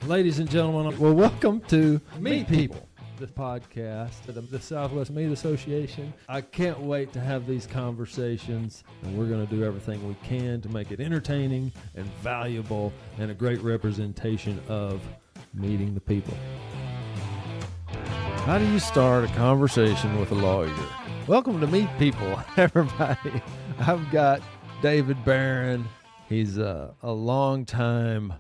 Ladies and gentlemen, well, welcome to Meet People, this podcast of the Southwest Meat Association. I can't wait to have these conversations, and we're going to do everything we can to make it entertaining and valuable and a great representation of meeting the people. How do you start a conversation with a lawyer? Welcome to Meet People, everybody. I've got David Barron. He's a long time,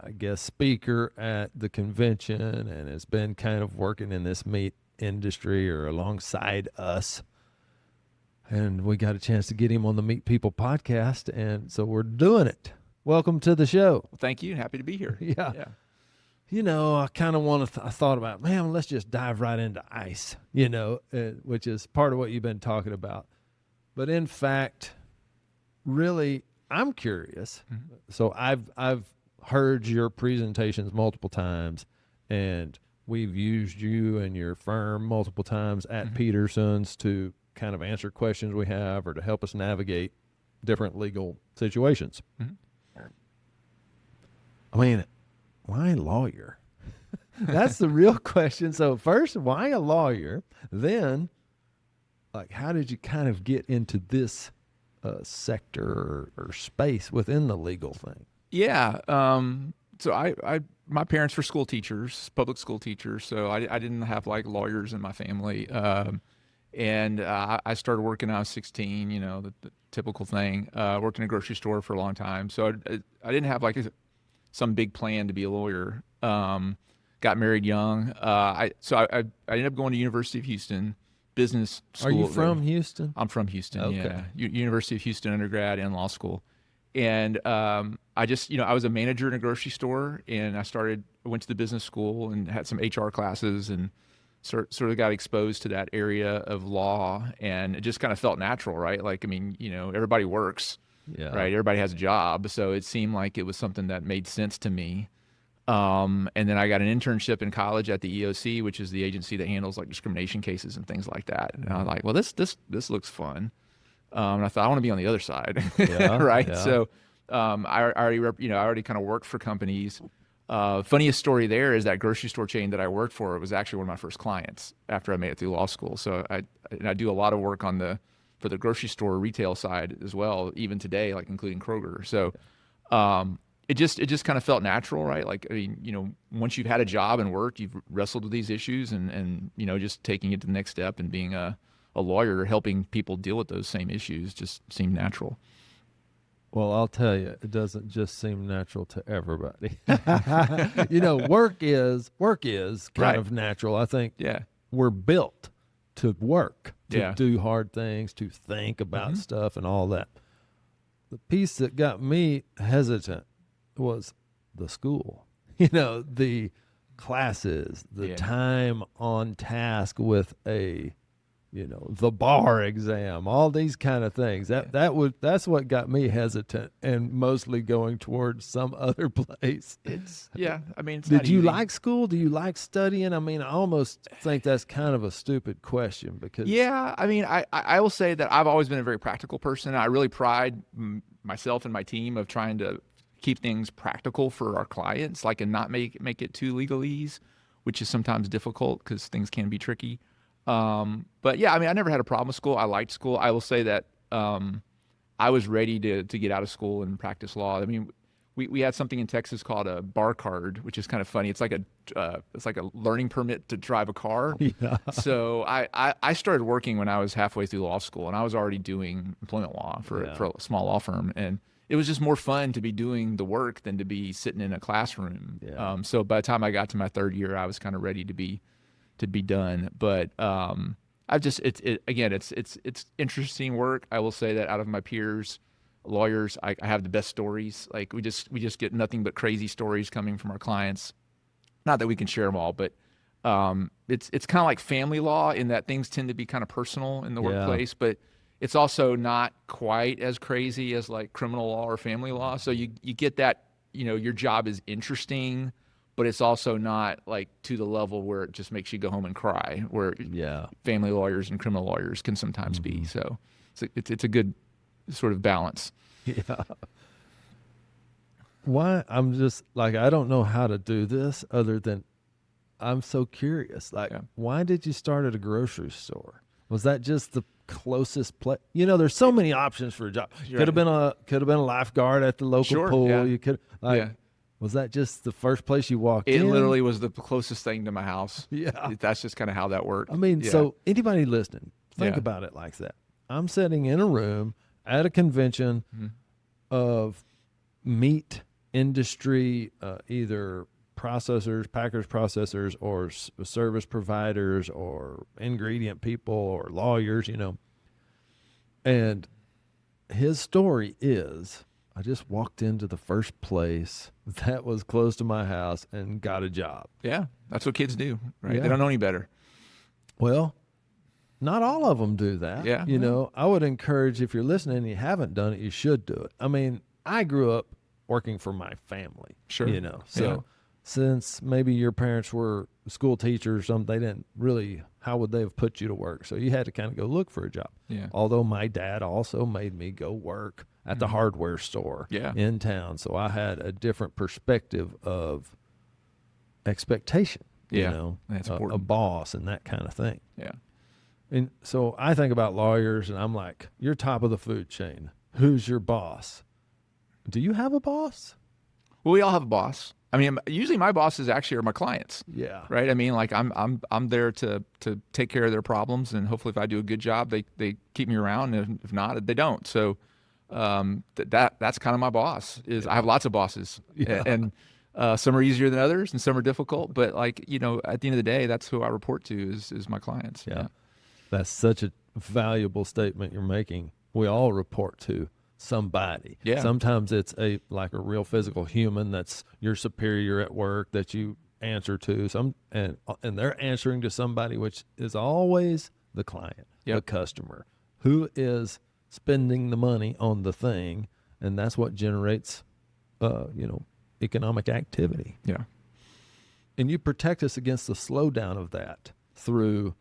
I guess, speaker at the convention and has been kind of working in this meat industry or alongside us. And we got a chance to get him on the Meet People podcast, and so we're doing it. Welcome to the show. Well, thank you. Happy to be here. Yeah. You know, I kind of I thought about, man, let's just dive right into ICE, which is part of what you've been talking about. But in fact, really, I'm curious. Mm-hmm. So I've heard your presentations multiple times, and we've used you and your firm multiple times at Peterson's to kind of answer questions we have or to help us navigate different legal situations. Mm-hmm. I mean, why a lawyer? That's the real question. So first, why a lawyer? Then, like, how did you kind of get into this sector or space within the legal thing? Yeah. So my parents were school teachers, public school teachers. So I didn't have like lawyers in my family. And I started working when I was 16, the typical thing. Worked in a grocery store for a long time. So I didn't have like some big plan to be a lawyer. Got married young. I ended up going to University of Houston business school. Are you from Houston? I'm from Houston. Okay. Yeah. University of Houston undergrad and law school. And I just, I was a manager in a grocery store, and I went to the business school and had some HR classes and sort of got exposed to that area of law, and it just kind of felt natural, right? Like, I mean, everybody works, right? Everybody has a job. So it seemed like it was something that made sense to me. And then I got an internship in college at the EOC, which is the agency that handles like discrimination cases and things like that. And I was like, well, this looks fun. And I thought, I want to be on the other side, right? Yeah. So I already kind of worked for companies. Funniest story there is that grocery store chain that I worked for was actually one of my first clients after I made it through law school. So I do a lot of work for the grocery store retail side as well, even today, like including Kroger. So it just kind of felt natural, right? Like, I mean, once you've had a job and worked, you've wrestled with these issues, and just taking it to the next step and being a lawyer, helping people deal with those same issues just seemed natural. Well, I'll tell you, it doesn't just seem natural to everybody. Work is kind of natural. I think we're built to work, to do hard things, to think about stuff and all that. The piece that got me hesitant was the school. The classes, the time on task with the bar exam, all these kind of things. That's what got me hesitant and mostly going towards some other place. It's Did you like school? Do you like studying? I mean, I almost think that's kind of a stupid question because. Yeah, I mean, I will say that I've always been a very practical person. I really pride myself and my team of trying to keep things practical for our clients, like, and not make it too legalese, which is sometimes difficult because things can be tricky. But yeah, I mean, I never had a problem with school. I liked school. I will say that I was ready to get out of school and practice law. I mean, we had something in Texas called a bar card, which is kind of funny. It's like a learning permit to drive a car. Yeah. So I started working when I was halfway through law school, and I was already doing employment law for a small law firm, and it was just more fun to be doing the work than to be sitting in a classroom. Yeah. So by the time I got to my third year, I was kind of ready to be done. But it's interesting work. I will say that out of my peers, lawyers, I have the best stories. Like, we just get nothing but crazy stories coming from our clients. Not that we can share them all, but it's kind of like family law in that things tend to be kind of personal in the workplace, but it's also not quite as crazy as like criminal law or family law. So you get that, your job is interesting, but it's also not like to the level where it just makes you go home and cry, where family lawyers and criminal lawyers can sometimes be. So it's a good sort of balance. Yeah. why I'm just like, I don't know how to do this other than I'm so curious. Like, Yeah. why did you start at a grocery store? Was that just the closest place? You know, there's so many options for a job. You're Could have right. been a lifeguard at the local Sure, pool. yeah. You could like, Yeah. was that just the first place you walked It in? literally was the closest thing to my house. Yeah. That's just kind of how that worked. I mean, Yeah. so anybody listening, think Yeah. about it like that. I'm sitting in a room at a convention Mhm. of meat industry, either processors, packers, processors, or service providers, or ingredient people, or lawyers, you know. And his story is, I just walked into the first place that was close to my house and got a job. Yeah. That's what kids do, right? Yeah. They don't know any better. Well, not all of them do that. Yeah, You well. know, I would encourage, if you're listening and you haven't done it, you should do it. I mean, I grew up working for my family. Sure. You know, so Yeah. since maybe your parents were school teachers or something, they didn't really, how would they have put you to work? So you had to kind of go look for a job. Yeah. Although my dad also made me go work at the hardware store Yeah. in town. So I had a different perspective of expectation, you Yeah, know, that's a important. boss and that kind of thing. Yeah. And so I think about lawyers and I'm like, you're top of the food chain. Who's your boss? Do you have a boss? Well, we all have a boss. I mean, usually my bosses actually are my clients, Yeah. right? I mean, like I'm there to take care of their problems, and hopefully, if I do a good job, they keep me around. And if not, they don't. So that's kind of my boss. Is I have lots of bosses, Yeah. and some are easier than others, and some are difficult. But like you know, at the end of the day, that's who I report to is my clients. Yeah. That's such a valuable statement you're making. We all report to somebody. Yeah. Sometimes it's a real physical human that's your superior at work that you answer to. And they're answering to somebody, which is always the client, the Yep. customer, who is spending the money on the thing, and that's what generates economic activity. Yeah. And you protect us against the slowdown of that through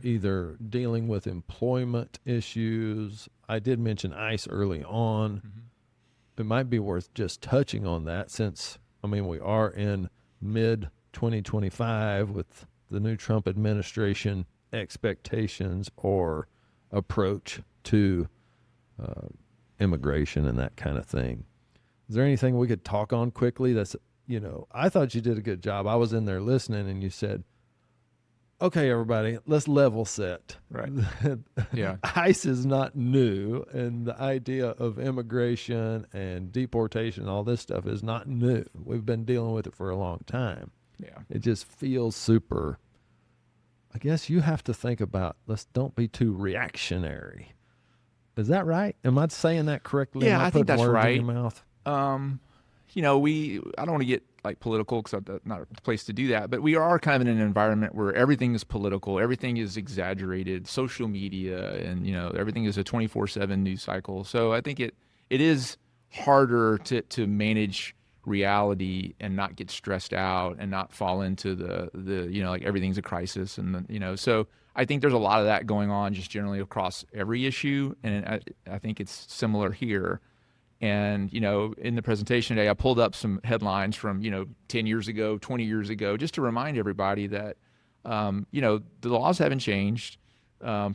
either dealing with employment issues. I did mention ICE early on. Mm-hmm. It might be worth just touching on that since, I mean, we are in mid 2025 with the new Trump administration expectations or approach to immigration and that kind of thing. Is there anything we could talk on quickly that's, you know, I thought you did a good job. I was in there listening and you said, okay, everybody, let's level set. Right. Yeah. ICE is not new, and the idea of immigration and deportation and all this stuff is not new. We've been dealing with it for a long time. Yeah. It just feels super. I guess you have to think about, don't be too reactionary. Is that right? Am I saying that correctly? Yeah, Am I think putting that's words right. in your mouth? You know, I don't want to get like political because that's not the place to do that, but we are kind of in an environment where everything is political, everything is exaggerated, social media, and, you know, everything is a 24/7 news cycle. So I think it is harder to manage reality and not get stressed out and not fall into the you know, like everything's a crisis. And, you know, so I think there's a lot of that going on just generally across every issue. And I think it's similar here. And, you know, in the presentation today, I pulled up some headlines from, you know, 10 years ago, 20 years ago, just to remind everybody that, you know, the laws haven't changed.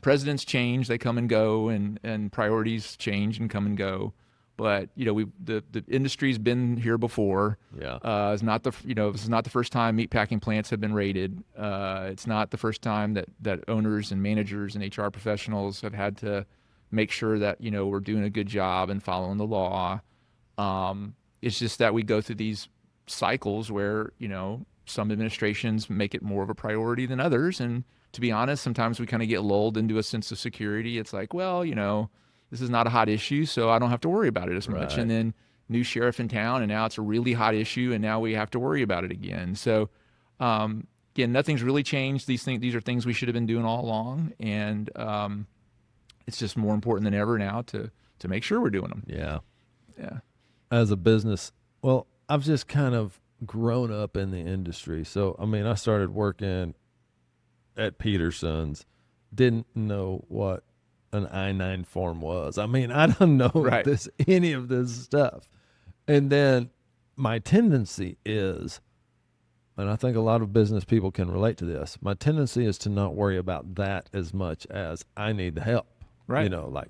Presidents change, they come and go, and priorities change and come and go. But, you know, the industry's been here before. Yeah. It's not this is not the first time meatpacking plants have been raided. It's not the first time that owners and managers and HR professionals have had to make sure that, you know, we're doing a good job and following the law. It's just that we go through these cycles where, you know, some administrations make it more of a priority than others. And to be honest, sometimes we kind of get lulled into a sense of security. It's like, well, you know, this is not a hot issue, so I don't have to worry about it as much. Right. And then new sheriff in town, and now it's a really hot issue, and now we have to worry about it again. So, again, nothing's really changed. These are things we should have been doing all along, and it's just more important than ever now to make sure we're doing them. Yeah. Yeah. As a business, well, I've just kind of grown up in the industry. So, I mean, I started working at Peterson's, didn't know what an I-9 form was. I mean, I don't know Right. any of this stuff. And then my tendency is, and I think a lot of business people can relate to this, my tendency is to not worry about that as much as I need the help. Right. You know, like,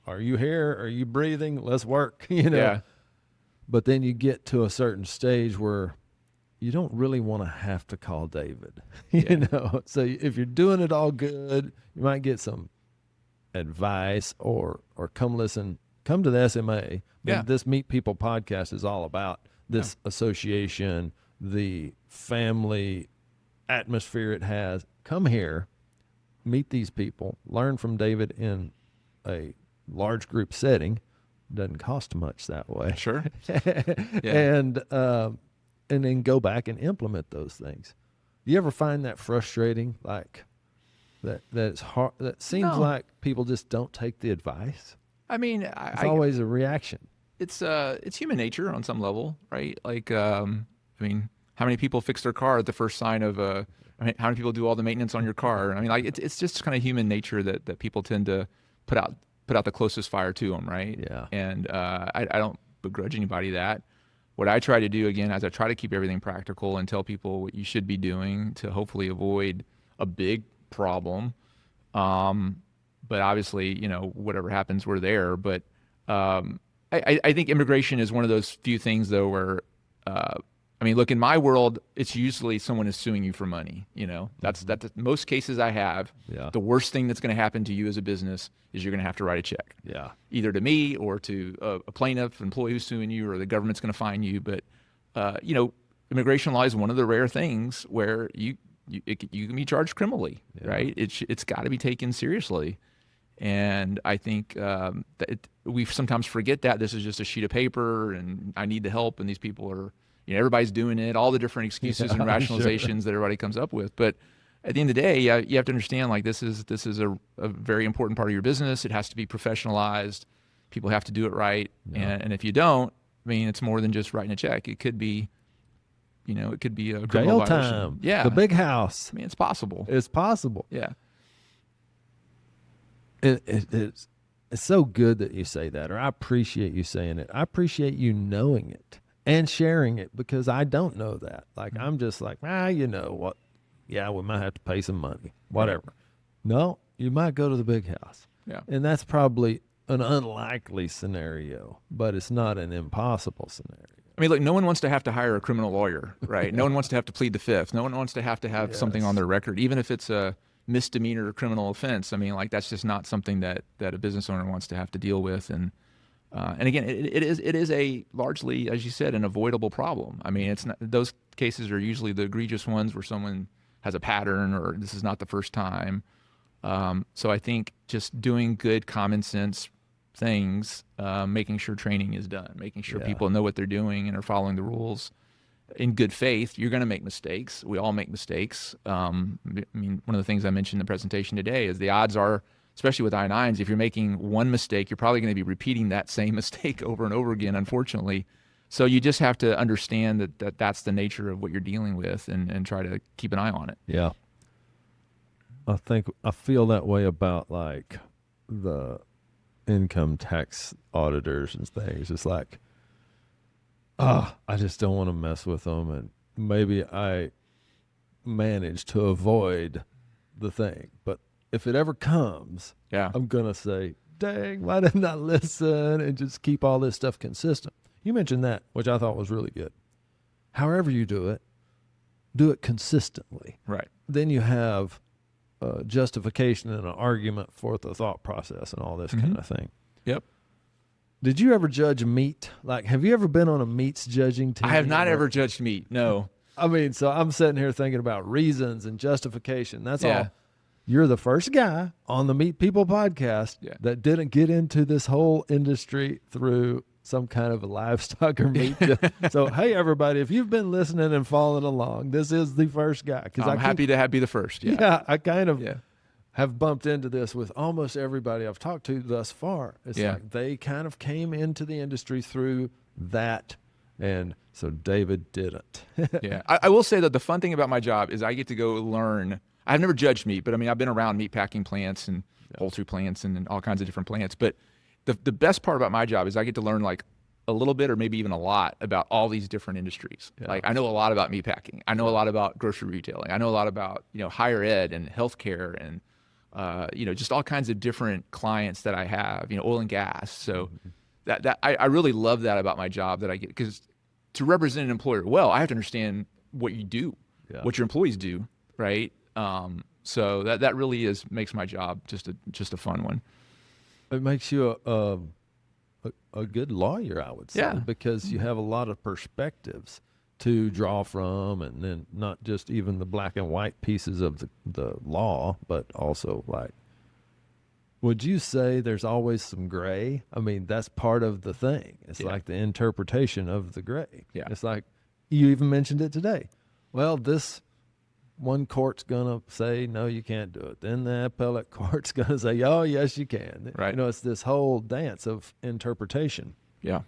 are you here? Are you breathing? Let's work, you know. Yeah. But then you get to a certain stage where you don't really want to have to call David, you know. So if you're doing it all good, you might get some advice or come to the SMA. Yeah. This Meet People podcast is all about this association, the family atmosphere it has. Come here, meet these people, learn from David in a large group setting. Doesn't cost much that way. Sure. And then go back and implement those things. You ever find that frustrating? Like that it's hard. That seems like people just don't take the advice. I mean, It's always a reaction. it's human nature on some level, right? Like, I mean, how many people fix their car at the first sign of I mean, how many people do all the maintenance on your car? I mean, like, it's just kind of human nature that people tend to put out the closest fire to them, right? Yeah. And I don't begrudge anybody that. What I try to do, again, is I try to keep everything practical and tell people what you should be doing to hopefully avoid a big problem. But obviously, you know, whatever happens, we're there. But I think immigration is one of those few things, though, where, I mean, look, in my world, it's usually someone is suing you for money. You know, that's most cases I have. Yeah. The worst thing that's going to happen to you as a business is you're going to have to write a check. Yeah. Either to me or to a plaintiff, employee who's suing you, or the government's going to fine you. But, you know, immigration law is one of the rare things where you can be charged criminally, right? It's got to be taken seriously. And I think we sometimes forget that this is just a sheet of paper and I need the help and these people are, you know, everybody's doing it, all the different excuses and rationalizations that everybody comes up with. But at the end of the day, you have to understand, like, this is a very important part of your business. It has to be professionalized. People have to do it right. And if you don't, I mean, it's more than just writing a check. It could be, you know, it could be a criminal Jail violation. time. Yeah. The big house. I mean, it's possible. It's possible. Yeah. It's so good that you say that, or I appreciate you saying it. I appreciate you knowing it and sharing it, because I don't know that. Like, I'm just like, you know what? Yeah, we might have to pay some money, whatever. No, you might go to the big house. Yeah. And that's probably an unlikely scenario, but it's not an impossible scenario. I mean, look, no one wants to have to hire a criminal lawyer, right? No one wants to have to plead the fifth. No one wants to have something on their record, even if it's a misdemeanor criminal offense. I mean, like, that's just not something that a business owner wants to have to deal with. And again, it is a largely, as you said, an avoidable problem. I mean, it's not, those cases are usually the egregious ones where someone has a pattern or this is not the first time. So I think just doing good common sense things, making sure training is done, making sure people know what they're doing and are following the rules in good faith. You're going to make mistakes. We all make mistakes. I mean, one of the things I mentioned in the presentation today is the odds are, especially with I-9s, if you're making one mistake, you're probably going to be repeating that same mistake over and over again, unfortunately. So you just have to understand that that's the nature of what you're dealing with and try to keep an eye on it. Yeah. I feel that way about, like, the income tax auditors and things. It's like, I just don't want to mess with them. And maybe I manage to avoid the thing. But if it ever comes, I'm going to say, dang, why didn't I listen, and just keep all this stuff consistent. You mentioned that, which I thought was really good. However you do it consistently. Right. Then you have justification and an argument for the thought process and all this kind of thing. Yep. Did you ever judge meat? Like, have you ever been on a meats judging team? I have not ever judged meat. No. I mean, so I'm sitting here thinking about reasons and justification. That's Yeah. all. You're the first guy on the Meet People podcast that didn't get into this whole industry through some kind of a livestock or meat. So, hey, everybody, if you've been listening and following along, this is the first guy. I'm happy to be the first. Yeah. Yeah, I kind of have bumped into this with almost everybody I've talked to thus far. It's like they kind of came into the industry through that, and so David didn't. Yeah. I will say that the fun thing about my job is I get to go learn. I've never judged meat, but I mean, I've been around meat packing plants and poultry plants and all kinds of different plants. But the best part about my job is I get to learn, like, a little bit or maybe even a lot about all these different industries. Yeah. Like I know a lot about meatpacking. I know a lot about grocery retailing. I know a lot about, higher ed and healthcare and, just all kinds of different clients that I have, oil and gas. So I really love that about my job that I get, because to represent an employer well, I have to understand what you do, what your employees do, right? So that really makes my job just a fun one. It makes you a good lawyer, I would say, Yeah. because you have a lot of perspectives to draw from, and then not just even the black and white pieces of the law, but also like, would you say there's always some gray? I mean, that's part of the thing. It's like the interpretation of the gray. Yeah. It's like, you even mentioned it today. Well, this one court's going to say, no, you can't do it. Then the appellate court's going to say, oh, yes, you can. Right. It's this whole dance of interpretation. Yeah.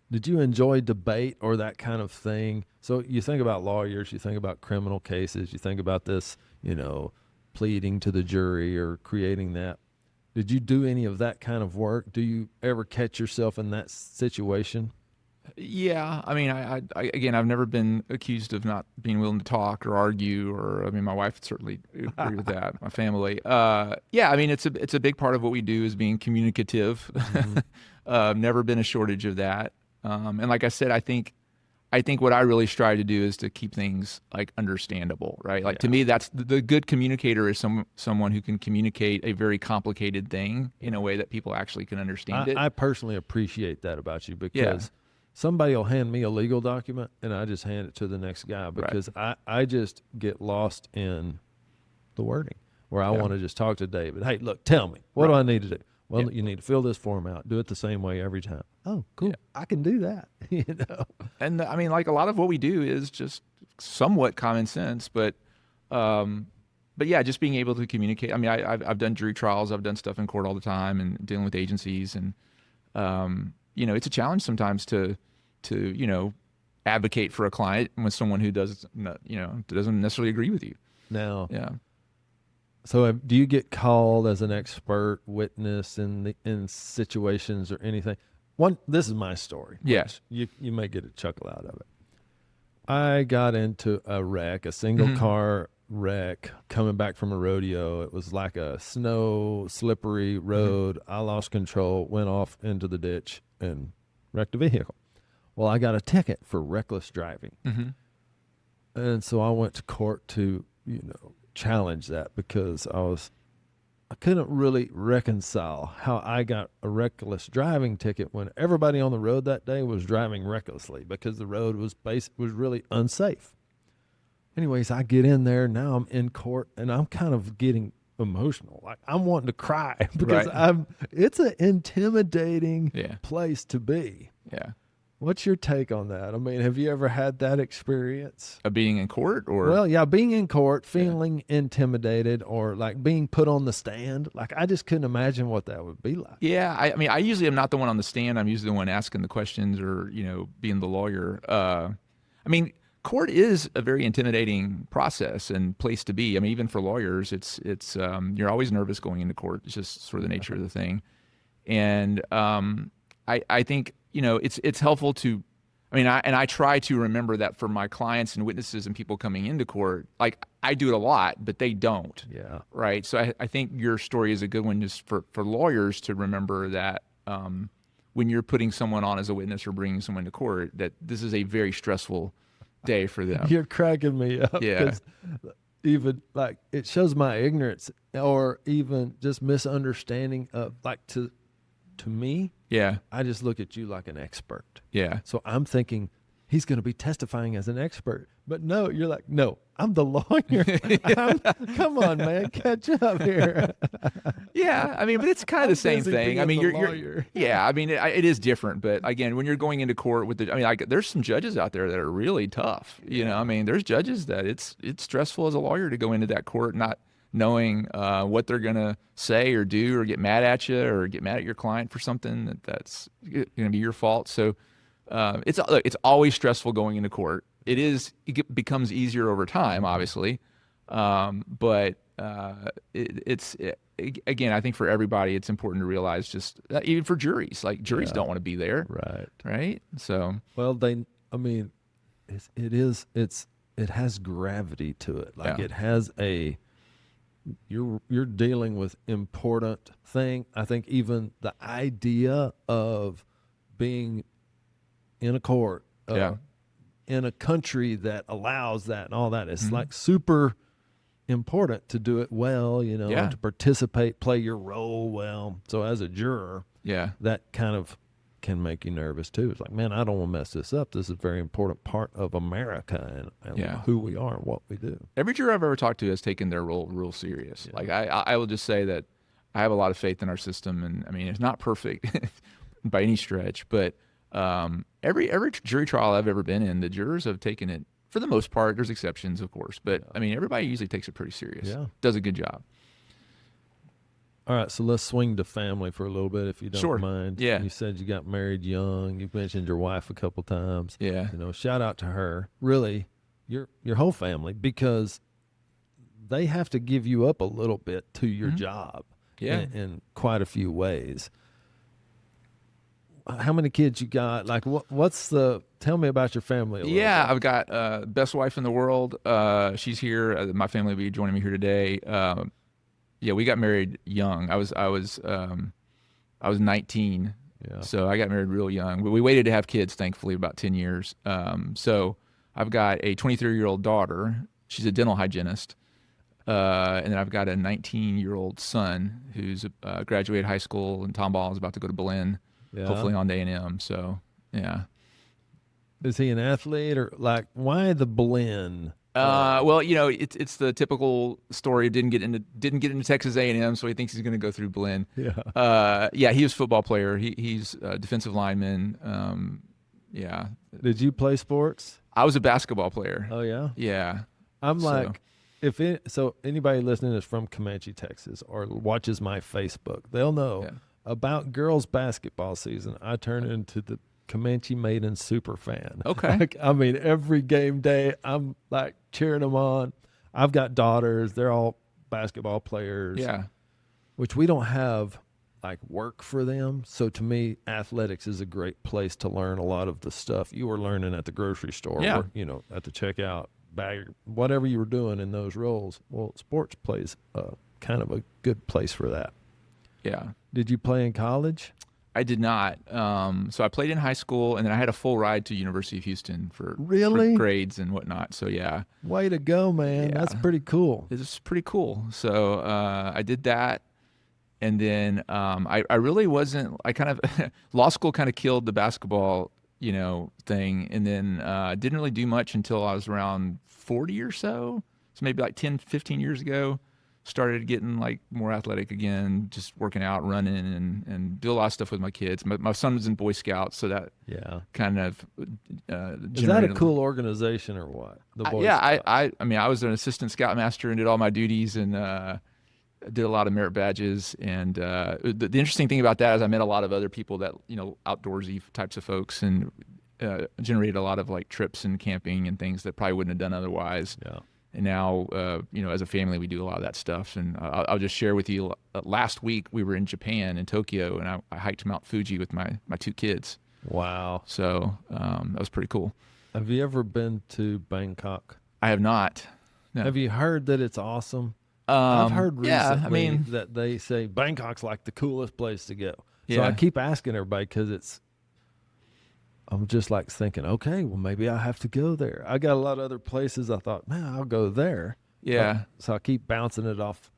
Did you enjoy debate or that kind of thing? So you think about lawyers, you think about criminal cases, you think about this, pleading to the jury or creating that. Did you do any of that kind of work? Do you ever catch yourself in that situation? Yeah. I mean, I again, I've never been accused of not being willing to talk or argue, or, I mean, my wife would certainly agree with that, my family. Yeah, I mean, it's a big part of what we do is being communicative. Never been a shortage of that. And like I said, I think what I really strive to do is to keep things like understandable, right? Like to me, that's the good communicator is someone who can communicate a very complicated thing in a way that people actually can understand it. I personally appreciate that about you, because somebody will hand me a legal document and I just hand it to the next guy, because I just get lost in the wording where I want to just talk to David. Hey, look, tell me, what do I need to do? Well, you need to fill this form out. Do it the same way every time. Oh, cool. Yeah. I can do that. And I mean, like a lot of what we do is just somewhat common sense, but yeah, just being able to communicate. I mean, I've done jury trials. I've done stuff in court all the time and dealing with agencies, and it's a challenge sometimes to advocate for a client with someone who doesn't necessarily agree with you. Now, yeah. So do you get called as an expert witness in situations or anything? This is my story. Yes. You may get a chuckle out of it. I got into a wreck, a single car wreck, coming back from a rodeo. It was like a snow, slippery road. I lost control, went off into the ditch, and wrecked a vehicle. Well, I got a ticket for reckless driving. And so I went to court to, challenge that, because I couldn't really reconcile how I got a reckless driving ticket when everybody on the road that day was driving recklessly, because the road was really unsafe. Anyways, I get in there, now I'm in court, and I'm kind of getting emotional. Like I'm wanting to cry, because it's an intimidating place to be. Yeah. What's your take on that? I mean, have you ever had that experience? Of being in court, or? Well, yeah, being in court, feeling intimidated, or like being put on the stand. Like I just couldn't imagine what that would be like. Yeah, I mean, I usually am not the one on the stand. I'm usually the one asking the questions, or being the lawyer. I mean, court is a very intimidating process and place to be. I mean, even for lawyers, it's you're always nervous going into court. It's just sort of the nature of the thing. And I think it's helpful to, I try to remember that for my clients and witnesses and people coming into court. Like I do it a lot, but they don't. Yeah. Right. So I think your story is a good one just for lawyers to remember that when you're putting someone on as a witness or bringing someone to court, that this is a very stressful day for them. You're cracking me up. Yeah. Even like it shows my ignorance, or even just misunderstanding of, like, to me, I just look at you like an expert. Yeah. So I'm thinking he's going to be testifying as an expert. But no, you're like, no, I'm the lawyer. Come on, man, catch up here. Yeah, I mean, but it's kind of the same thing. I mean, you're yeah, I mean, it is different. But again, when you're going into court with there's some judges out there that are really tough. I mean, there's judges that it's stressful as a lawyer to go into that court not knowing what they're going to say or do, or get mad at you, or get mad at your client for something that's going to be your fault. So it's always stressful going into court. It becomes easier over time, obviously, but again, I think for everybody, it's important to realize just even for juries, like juries Yeah. don't want to be there, Right. right? So Well, I mean, it has gravity to it. Like yeah, it has you're dealing with important thing. I think even the idea of being in a court, yeah, in a country that allows that and all that, it's mhm, like super important to do it well, and yeah, to participate, play your role well. So as a juror, yeah. that kind of can make you nervous too. It's like, man, I don't want to mess this up. This is a very important part of America and Yeah. who we are and what we do. Every juror I've ever talked to has taken their role real serious. Yeah. Like I will just say that I have a lot of faith in our system, and I mean it's not perfect by any stretch, but every jury trial I've ever been in, the jurors have taken it for the most part. There's exceptions, of course, but I mean everybody usually takes it pretty serious. Yeah. Does a good job. All right, so let's swing to family for a little bit, if you don't Sure. mind. Yeah. You said you got married young. You've mentioned your wife a couple times. Yeah. Shout out to her. Really, your whole family, because they have to give you up a little bit to your Mhm. job. Yeah. In quite a few ways. How many kids you got? Like, tell me about your family a little Yeah, bit. I've got best wife in the world. She's here. My family will be joining me here today. Yeah, we got married young. I was 19, Yeah. so I got married real young. We waited to have kids, thankfully, about 10 years. So I've got a 23-year-old daughter. She's a dental hygienist. And then I've got a 19-year-old son who's graduated high school in tomball, is about to go to Berlin, Yeah. hopefully on to A&M. So, yeah. Is he an athlete, or like, why the blend? Well, it's the typical story. Didn't get into Texas A&M, so he thinks he's going to go through Blinn. Yeah. Yeah, he was a football player. He's a defensive lineman. Yeah, Did you play sports? I was a basketball player. Oh yeah. Yeah, I'm So- like, so anybody listening is from Comanche, Texas, or watches my Facebook, they'll know Yeah. about girls basketball season. I turn into the Comanche Maiden super fan. Okay. Like, I mean, every game day, I'm like cheering them on. I've got daughters; they're all basketball players. yeah, Which we don't have like work for them. So to me, athletics is a great place to learn a lot of the stuff you were learning at the grocery store, Yeah. or, at the checkout bag, whatever you were doing in those roles. Well, sports plays kind of a good place for that. yeah. Did you play in college? I did not. So I played in high school, and then I had a full ride to University of Houston for Really? grades and whatnot. So yeah, Way to go, man. Yeah. That's pretty cool. it was pretty cool. So I did that. And then I really wasn't, I kind of, law school kind of killed the basketball, thing. And then didn't really do much until I was around 40 or so. So maybe like 10, 15 years ago, started getting like more athletic again, just working out, running, and do a lot of stuff with my kids. My son was in Boy Scouts, so that Yeah. kind of Is that a generated cool organization or what? The Boy yeah, Scouts? I mean, I was an assistant scoutmaster and did all my duties and did a lot of merit badges. And the interesting thing about that is I met a lot of other people that, outdoorsy types of folks, and generated a lot of like trips and camping and things that probably wouldn't have done otherwise. Yeah. And now, as a family, we do a lot of that stuff. And I'll just share with you, last week we were in Japan, in Tokyo, and I hiked Mount Fuji with my two kids. Wow. So that was pretty cool. Have you ever been to Bangkok? I have not. No. Have you heard that it's awesome? I've heard recently Yeah, I mean, that they say Bangkok's like the coolest place to go. So Yeah. I keep asking everybody because I'm just like thinking, okay, well, maybe I have to go there. I got a lot of other places I thought, man, I'll go there. yeah. So I keep bouncing it off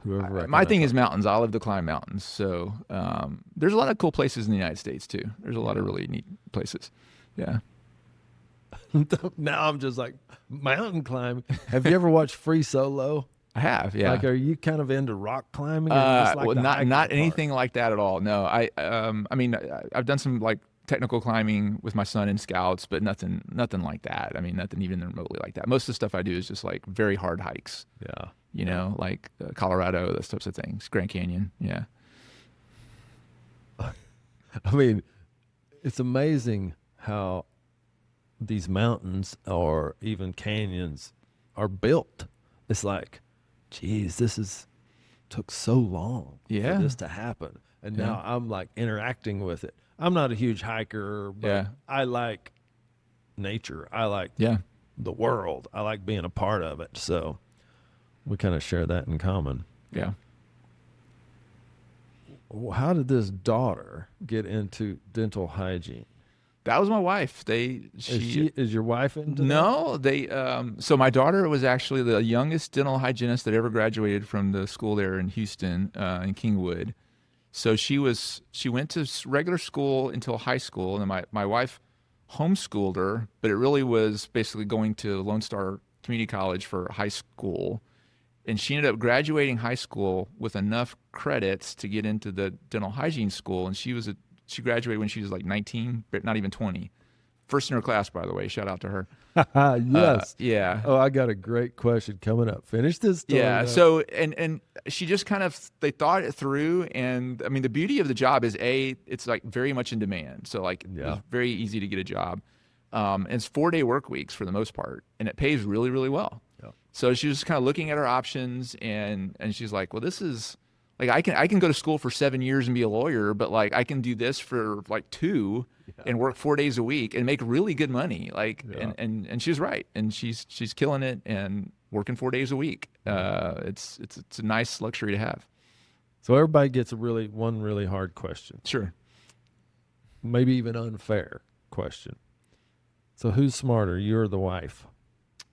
whoever. My thing is mountains. I love to climb mountains. So there's a lot of cool places in the United States too. There's a lot of really neat places. Yeah. Now I'm just like, mountain climbing. Have you ever watched Free Solo? I have. Yeah. Like, are you kind of into rock climbing? Or just like Well, the hiking not part? anything like that at all. No, I mean, I've done some like technical climbing with my son in Scouts, but nothing like that. I mean, nothing even remotely like that. Most of the stuff I do is just like very hard hikes. Yeah. Like Colorado, those types of things, Grand Canyon. Yeah. I mean, it's amazing how these mountains or even canyons are built. It's like, geez, this is took so long Yeah. for this to happen. And Yeah. now I'm like interacting with it. I'm not a huge hiker, but Yeah. I like nature. I like Yeah. the world. I like being a part of it. So we kind of share that in common. Yeah. How did this daughter get into dental hygiene? That was my wife. Is your wife into that? No, so my daughter was actually the youngest dental hygienist that ever graduated from the school there in Houston, in Kingwood. So she went to regular school until high school, and then my wife homeschooled her, but it really was basically going to Lone Star Community College for high school. And she ended up graduating high school with enough credits to get into the dental hygiene school. And she graduated when she was like 19, but not even 20. First in her class, by the way. Shout out to her. Yes. Yeah. Oh, I got a great question coming up. Finish this story. Yeah. Now. So, and she just they thought it through. And I mean, the beauty of the job is it's like very much in demand. So like it's very easy to get a job. And it's 4-day work weeks for the most part. And it pays really, really well. Yeah. So she was kind of looking at her options, and she's like, well, this is like, I can go to school for 7 years and be a lawyer, but like I can do this for like 2 and work 4 days a week and make really good money. Like, and she was right. And she's killing it and working 4 days a week. It's a nice luxury to have. So everybody gets one really hard question. Sure. Maybe even unfair question. So who's smarter, you or the wife?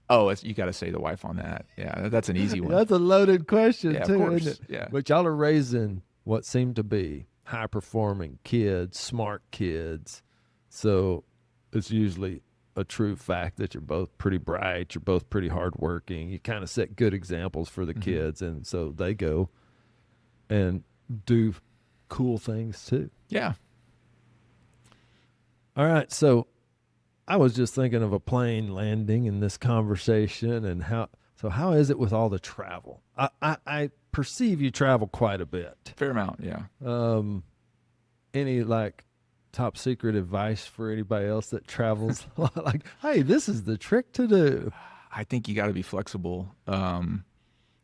Oh, you got to say the wife on that. Yeah, that's an easy one. That's a loaded question, Yeah, too, of course. isn't it? Yeah. But y'all are raising what seem to be high-performing kids, smart kids. So it's usually a true fact that you're both pretty bright, you're both pretty hardworking. You kind of set good examples for the kids, and so they go and do cool things, too. Yeah. All right, so I was just thinking of a plane landing in this conversation, and how is it with all the travel? I perceive you travel quite a bit. Fair amount, yeah. Any like top secret advice for anybody else that travels? Like, hey, this is the trick to do. I think you got to be flexible.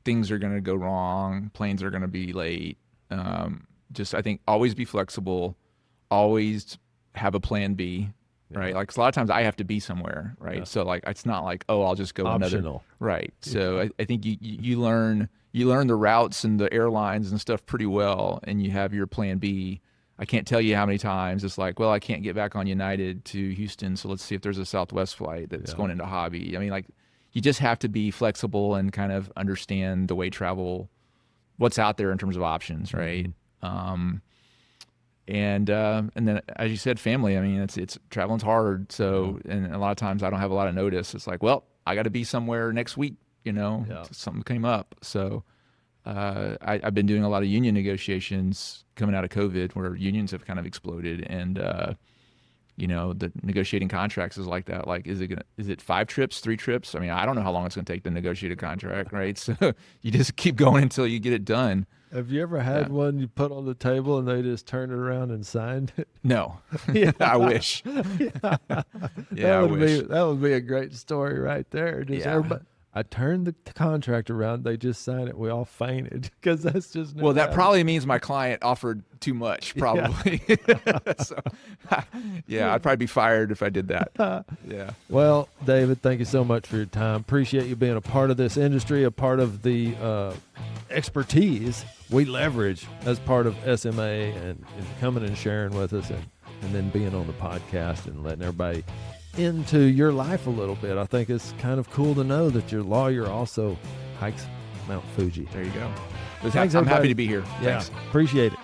Things are going to go wrong. Planes are going to be late. I think always be flexible. Always have a plan B. Right. Like 'cause a lot of times I have to be somewhere. Right. Yeah. So like, it's not like, oh, I'll just go optional. Right. So I think you learn the routes and the airlines and stuff pretty well, and you have your plan B. I can't tell you how many times it's like, well, I can't get back on United to Houston, so let's see if there's a Southwest flight that's going into Hobby. I mean, like, you just have to be flexible and kind of understand the way travel, what's out there in terms of options. Right. Mm-hmm. And then, as you said, family. I mean, it's traveling's hard. So, and a lot of times I don't have a lot of notice. It's like, well, I got to be somewhere next week. Something came up. So, I've been doing a lot of union negotiations coming out of COVID, where unions have kind of exploded, and the negotiating contracts is like that. Like, is it 5 trips, 3 trips? I mean, I don't know how long it's going to take to negotiate a contract, right? So you just keep going until you get it done. Have you ever had one you put on the table and they just turned it around and signed it? No. I wish. That would be a great story right there. Everybody, I turned the contract around, they just signed it. We all fainted because that's just well, that probably means my client offered too much, probably. So, I'd probably be fired if I did that. Yeah. Well, David, thank you so much for your time. Appreciate you being a part of this industry, a part of the expertise we leverage as part of SMA, and coming and sharing with us, and then being on the podcast and letting everybody into your life a little bit. I think it's kind of cool to know that your lawyer also hikes Mount Fuji. There you go. Thanks, I'm happy to be here. Yeah, Thanks. Appreciate it.